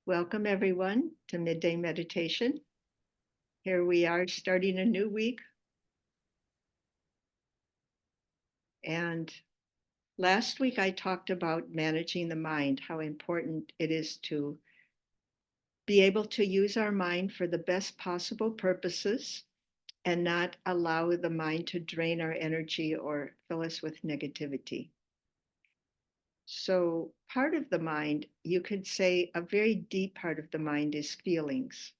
Welcome, everyone, to Midday Meditation. Here we are starting a new week. And last week, I talked about managing the mind, how important it is to be able to use our mind for the best possible purposes and not allow the mind to drain our energy or fill us with negativity. So, part of the mind, you could say a very deep part of the mind is feelings.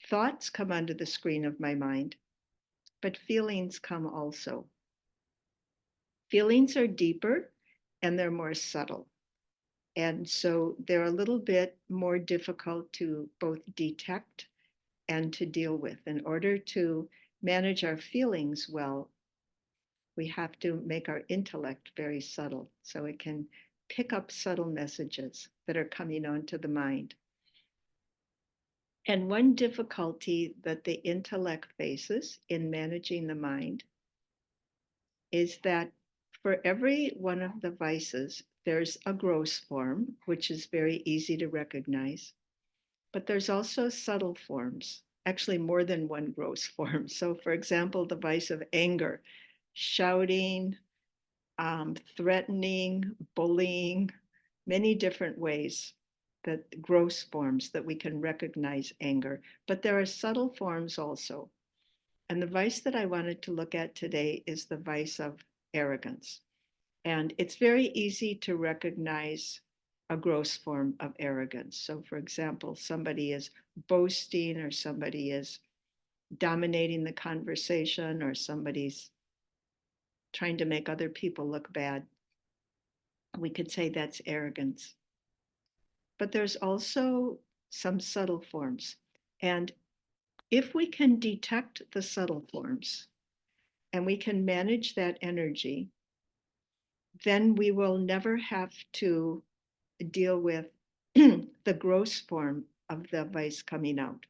Thoughts come onto the screen of my mind, but feelings come also. Feelings are deeper and they're more subtle. And so they're a little bit more difficult to both detect and to deal with. In order to manage our feelings well, we have to make our intellect very subtle so it can pick up subtle messages that are coming onto the mind. And one difficulty that the intellect faces in managing the mind is that for every one of the vices, there's a gross form, which is very easy to recognize, but there's also subtle forms, actually more than one gross form. So, for example, the vice of anger, shouting, threatening, bullying, many different ways that gross forms that we can recognize anger. But there are subtle forms also. And the vice that I wanted to look at today is the vice of arrogance. And it's very easy to recognize a gross form of arrogance. So, for example, somebody is boasting, or somebody is dominating the conversation, or somebody's trying to make other people look bad. We could say that's arrogance. But there's also some subtle forms. And if we can detect the subtle forms and we can manage that energy, then we will never have to deal with the gross form of the vice coming out.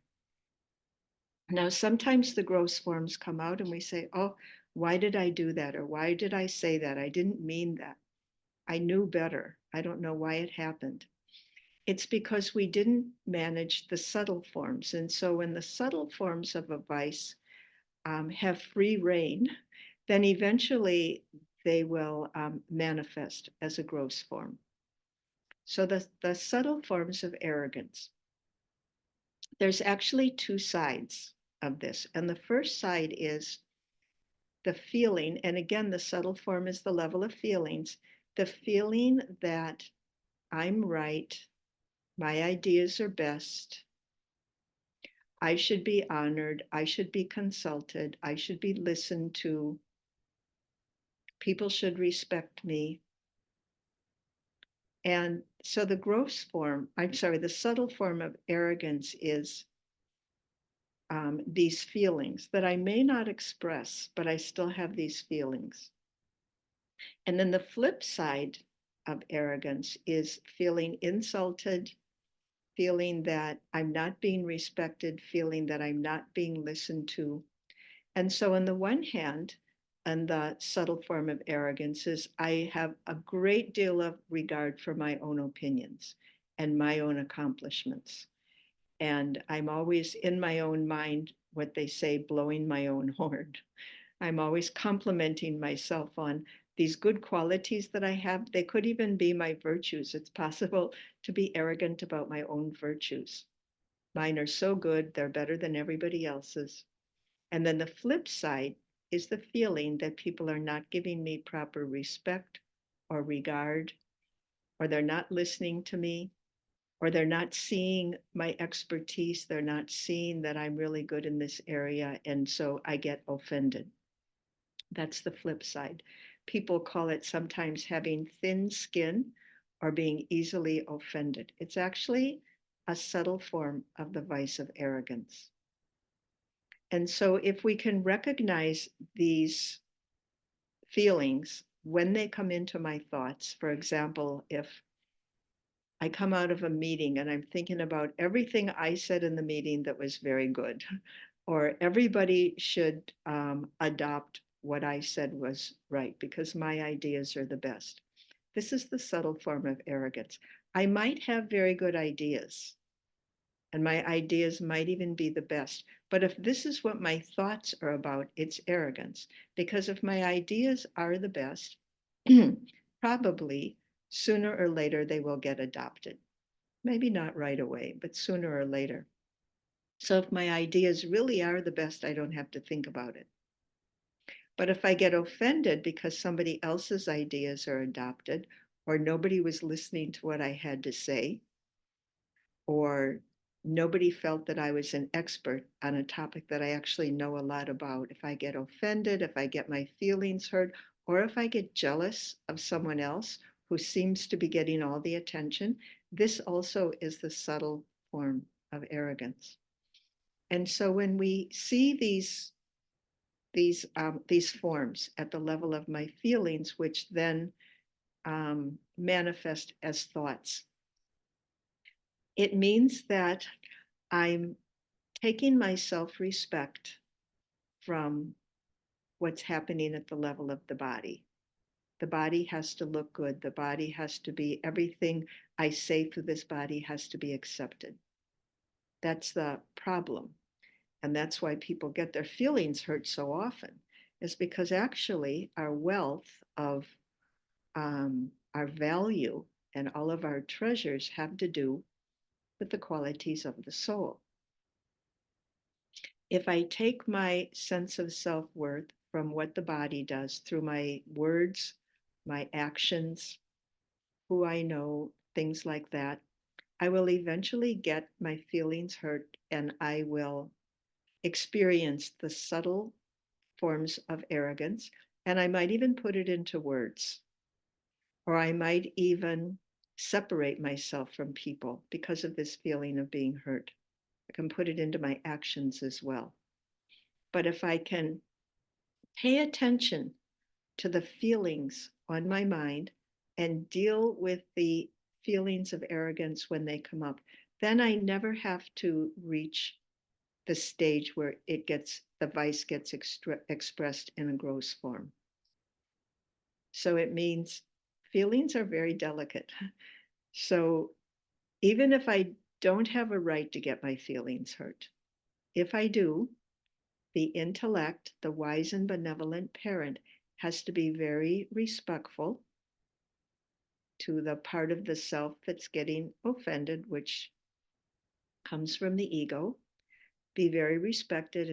Now, sometimes the gross forms come out and we say, oh, why did I do that? Or why did I say that? I didn't mean that. I knew better. I don't know why it happened. It's because we didn't manage the subtle forms. And so when the subtle forms of a vice have free reign, then eventually they will manifest as a gross form. So the subtle forms of arrogance, there's actually two sides of this. And the first side is the feeling, and again, the subtle form is the level of feelings, the feeling that I'm right, my ideas are best, I should be honored, I should be consulted, I should be listened to, people should respect me. And so the gross form, I'm sorry, the subtle form of arrogance is these feelings that I may not express, but I still have these feelings. And then the flip side of arrogance is feeling insulted, feeling that I'm not being respected, feeling that I'm not being listened to. And so, on the one hand, and the subtle form of arrogance is I have a great deal of regard for my own opinions and my own accomplishments. And I'm always in my own mind, what they say, blowing my own horn. I'm always complimenting myself on these good qualities that I have. They could even be my virtues. It's possible to be arrogant about my own virtues. Mine are so good, they're better than everybody else's. And then the flip side is the feeling that people are not giving me proper respect or regard, or they're not listening to me, or they're not seeing my expertise. They're not seeing that I'm really good in this area. And so I get offended. That's the flip side. People call it sometimes having thin skin or being easily offended. It's actually a subtle form of the vice of arrogance. And so, if we can recognize these feelings when they come into my thoughts, for example, if I come out of a meeting and I'm thinking about everything I said in the meeting that was very good, or everybody should adopt what I said was right because my ideas are the best. This is the subtle form of arrogance. I might have very good ideas, And my ideas might even be the best. But if this is what my thoughts are about, it's arrogance. Because if my ideas are the best, probably sooner or later they will get adopted. Maybe not right away, but sooner or later. So if my ideas really are the best, I don't have to think about it. But if I get offended because somebody else's ideas are adopted, or nobody was listening to what I had to say, or nobody felt that I was an expert on a topic that I actually know a lot about, if I get offended, if I get my feelings hurt, or if I get jealous of someone else who seems to be getting all the attention, this also is the subtle form of arrogance. And so when we see these forms at the level of my feelings, which then manifest as thoughts, it means that I'm taking my self respect from what's happening at the level of the body. The body has to look good. The body has to be, everything I say through this body has to be accepted. That's the problem. And that's why people get their feelings hurt so often, is because actually our wealth of our value and all of our treasures have to do with the qualities of the soul. If I take my sense of self worth from what the body does through my words, my actions, who I know, things like that, I will eventually get my feelings hurt and I will experience the subtle forms of arrogance. And I might even put it into words, or I might even separate myself from people because of this feeling of being hurt. I can put it into my actions as well. But if I can pay attention to the feelings on my mind and deal with the feelings of arrogance when they come up, then I never have to reach the stage where the vice gets expressed in a gross form. So it means feelings are very delicate. So even if I don't have a right to get my feelings hurt, if I do, the intellect, the wise and benevolent parent, has to be very respectful to the part of the self that's getting offended, which comes from the ego. Be very respectful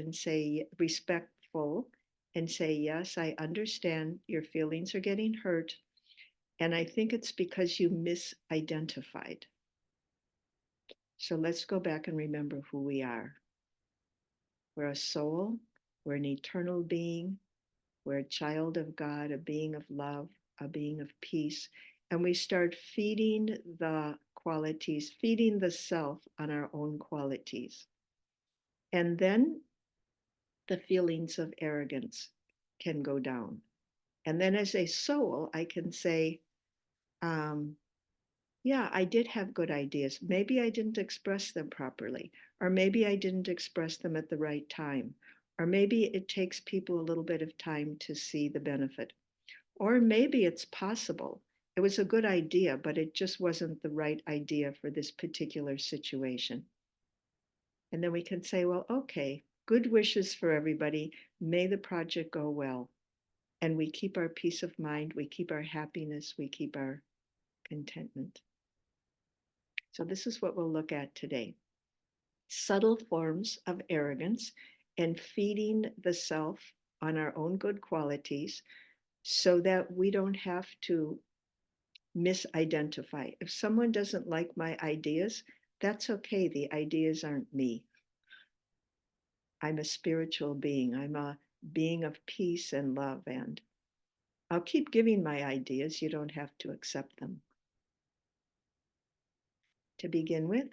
and say, yes, I understand your feelings are getting hurt. And I think it's because you misidentified. So let's go back and remember who we are. We're a soul, we're an eternal being, we're a child of God, a being of love, a being of peace. And we start feeding the qualities, feeding the self on our own qualities. And then the feelings of arrogance can go down. And then as a soul, I can say, um, yeah, I did have good ideas. Maybe I didn't express them properly, or maybe I didn't express them at the right time, or maybe it takes people a little bit of time to see the benefit. Or maybe it's possible it was a good idea, but it just wasn't the right idea for this particular situation. And then we can say, well, okay, good wishes for everybody. May the project go well. And we keep our peace of mind, we keep our happiness, we keep our contentment. So, this is what we'll look at today: subtle forms of arrogance and feeding the self on our own good qualities so that we don't have to misidentify. If someone doesn't like my ideas, that's okay. The ideas aren't me. I'm a spiritual being. I'm a being of peace and love. And I'll keep giving my ideas. You don't have to accept them. To begin with,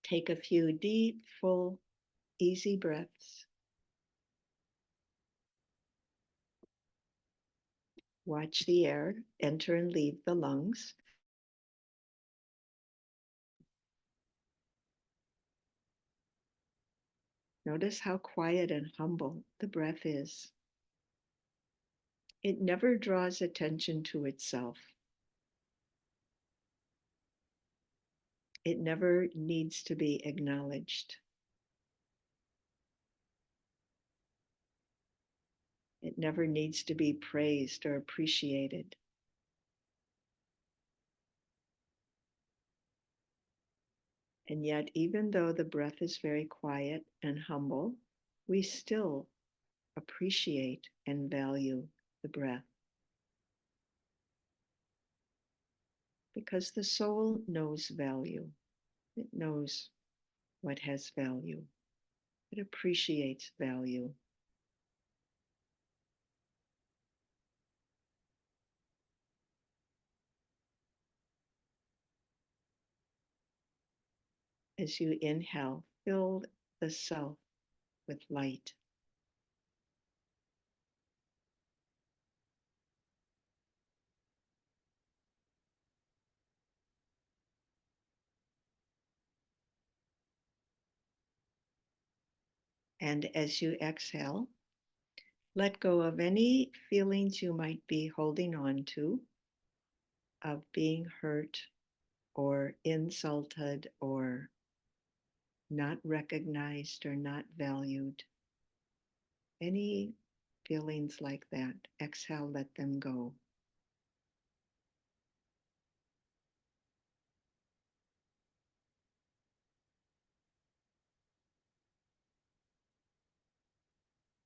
take a few deep, full, easy breaths. Watch the air enter and leave the lungs. Notice how quiet and humble the breath is. It never draws attention to itself. It never needs to be acknowledged. It never needs to be praised or appreciated. And yet, even though the breath is very quiet and humble, we still appreciate and value the breath because the soul knows value. It knows what has value. It appreciates value. As you inhale, fill the self with light. And as you exhale, let go of any feelings you might be holding on to of being hurt or insulted or not recognized or not valued. Any feelings like that, exhale, let them go.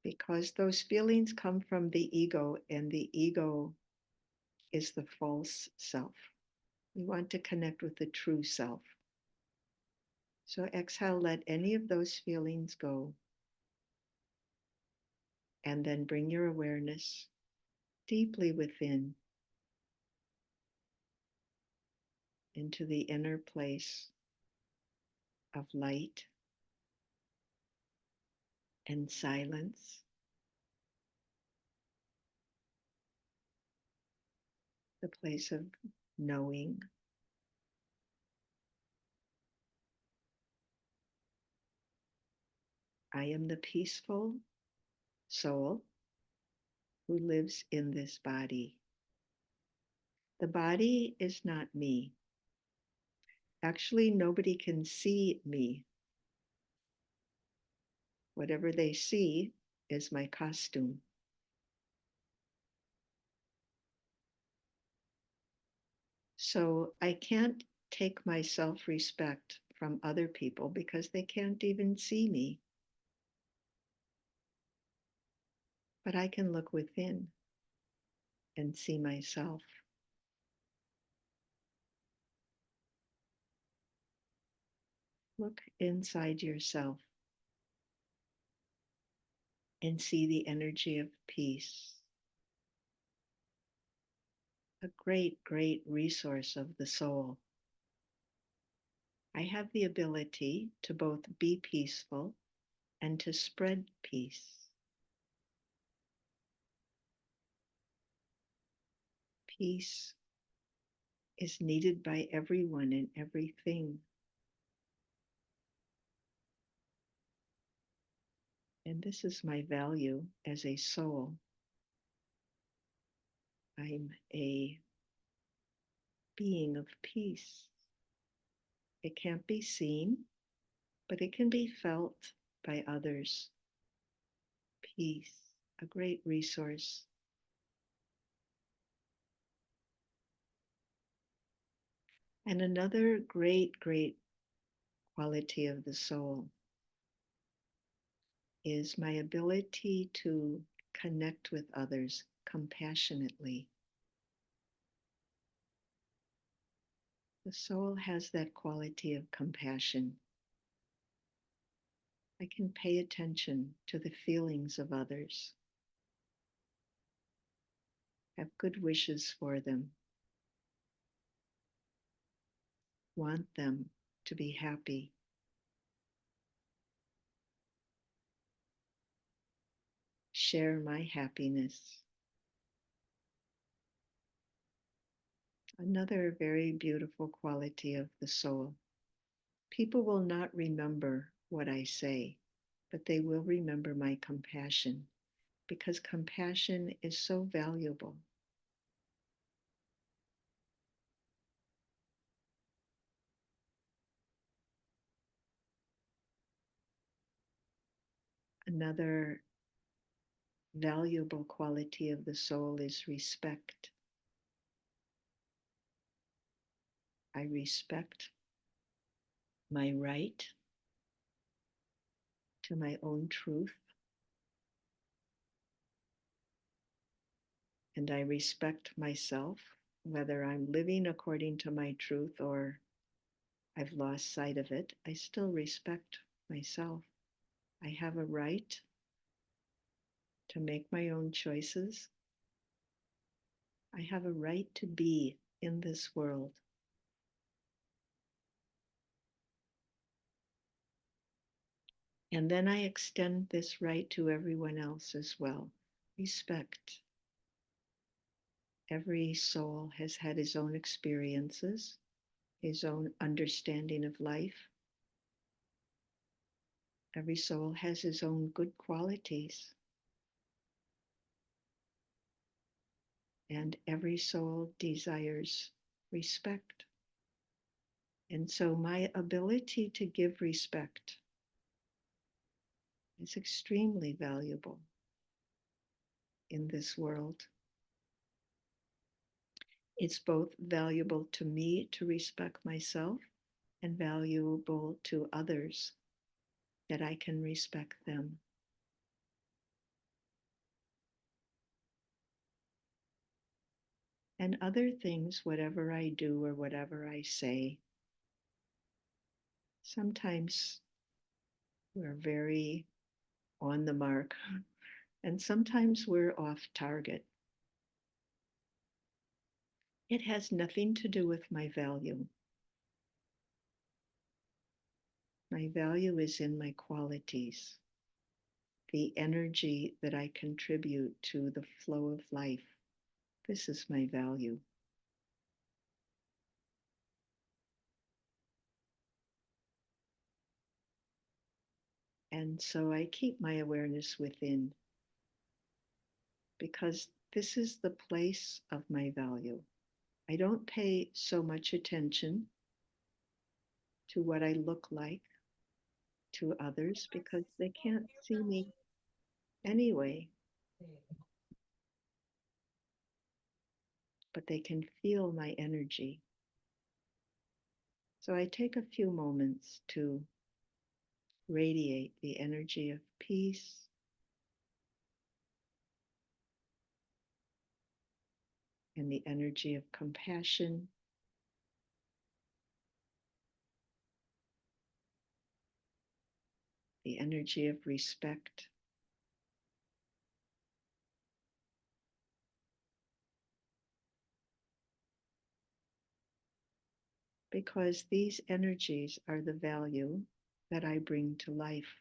Because those feelings come from the ego, and the ego is the false self. We want to connect with the true self. So exhale, let any of those feelings go. And then bring your awareness deeply within into the inner place of light and silence, the place of knowing. I am the peaceful soul who lives in this body. The body is not me. Actually, nobody can see me. Whatever they see is my costume. So I can't take my self respect from other people because they can't even see me. But I can look within and see myself. Look inside yourself and see the energy of peace. A great, great resource of the soul. I have the ability to both be peaceful and to spread peace. Peace is needed by everyone and everything. And this is my value as a soul. I'm a being of peace. It can't be seen, but it can be felt by others. Peace, a great resource. And another great, great quality of the soul is my ability to connect with others compassionately. The soul has that quality of compassion. I can pay attention to the feelings of others, have good wishes for them, want them to be happy. Share my happiness. Another very beautiful quality of the soul. People will not remember what I say, but they will remember my compassion because compassion is so valuable. Another valuable quality of the soul is respect. I respect my right to my own truth, and I respect myself, whether I'm living according to my truth or I've lost sight of it. I still respect myself. I have a right to make my own choices. I have a right to be in this world. And then I extend this right to everyone else as well. Respect. Every soul has had his own experiences, his own understanding of life. Every soul has his own good qualities. And every soul desires respect. And so my ability to give respect is extremely valuable in this world. It's both valuable to me to respect myself and valuable to others that I can respect them. And other things, whatever I do or whatever I say, sometimes we're very on the mark and sometimes we're off target. It has nothing to do with my value. My value is in my qualities, the energy that I contribute to the flow of life. This is my value. And so I keep my awareness within because this is the place of my value. I don't pay so much attention to what I look like to others because they can't see me anyway, but they can feel my energy. So I take a few moments to radiate the energy of peace, and the energy of compassion, the energy of respect, because these energies are the value that I bring to life.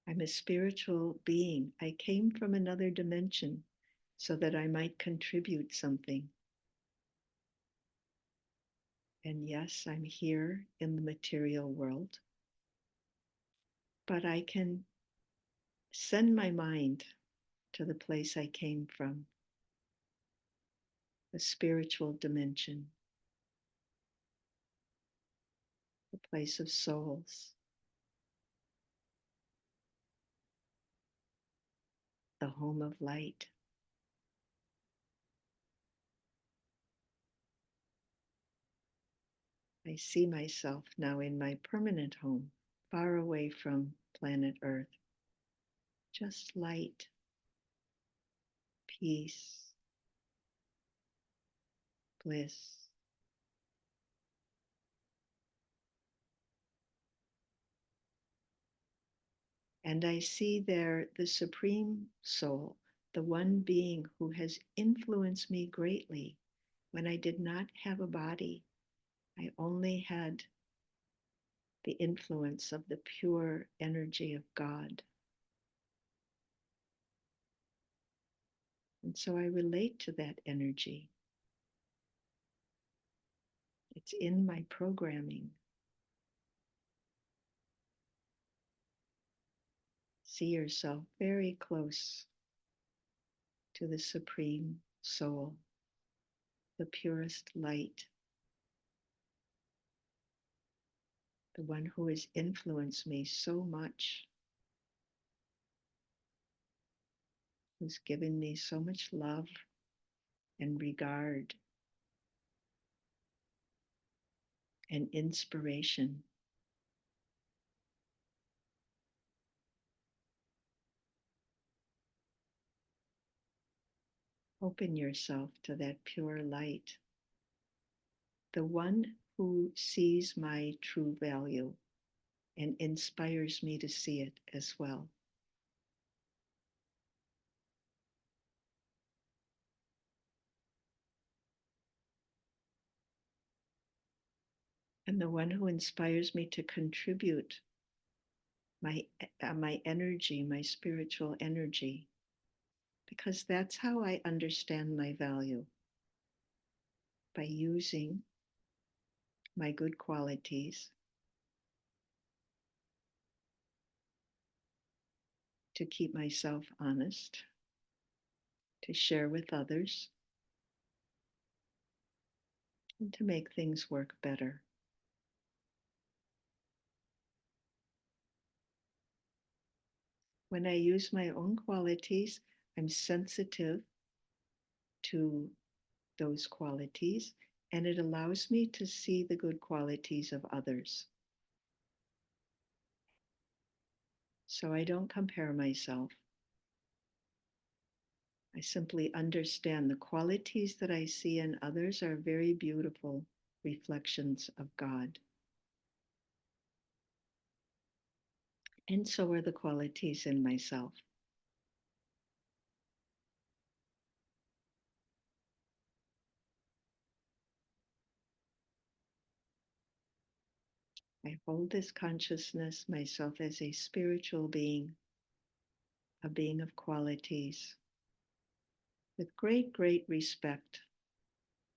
I'm a spiritual being. I came from another dimension so that I might contribute something. And yes, I'm here in the material world, but I can send my mind to the place I came from, the spiritual dimension, the place of souls, the home of light. I see myself now in my permanent home, far away from planet Earth. Just light, peace, bliss. And I see there the Supreme Soul, the one being who has influenced me greatly when I did not have a body. I only had the influence of the pure energy of God. And so I relate to that energy. It's in my programming. See yourself very close to the Supreme Soul. the purest light, the one who has influenced me so much, who's given me so much love and regard and inspiration. Open yourself to that pure light, the one who sees my true value and inspires me to see it as well. And the one who inspires me to contribute my my energy, my spiritual energy, because that's how I understand my value, by using my good qualities to keep myself honest, to share with others, and to make things work better. When I use my own qualities, I'm sensitive to those qualities, and it allows me to see the good qualities of others. So I don't compare myself. I simply understand the qualities that I see in others are very beautiful reflections of God. And so are the qualities in myself. I hold this consciousness myself as a spiritual being, a being of qualities, with great, great respect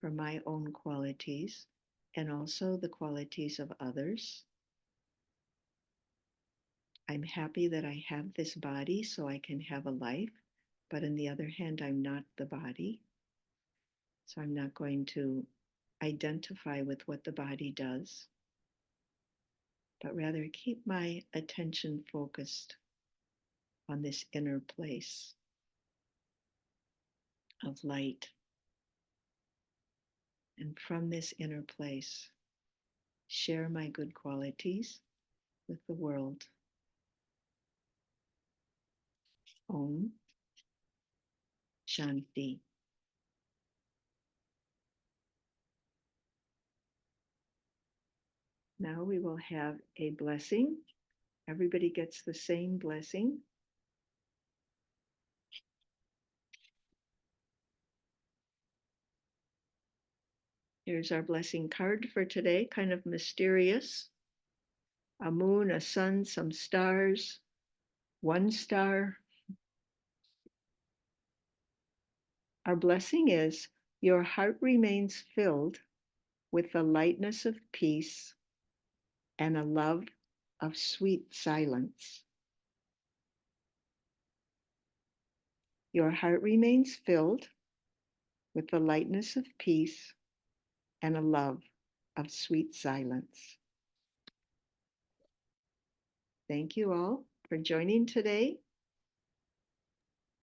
for my own qualities and also the qualities of others. I'm happy that I have this body so I can have a life, but on the other hand, I'm not the body. So I'm not going to identify with what the body does, but rather keep my attention focused on this inner place of light. And from this inner place, share my good qualities with the world. Om Shanti. Now we will have a blessing. Everybody gets the same blessing. Here's our blessing card for today, kind of mysterious. A moon, a sun, some stars, one star. Our blessing is your heart remains filled with the lightness of peace and a love of sweet silence. Your heart remains filled with the lightness of peace and a love of sweet silence. Thank you all for joining today.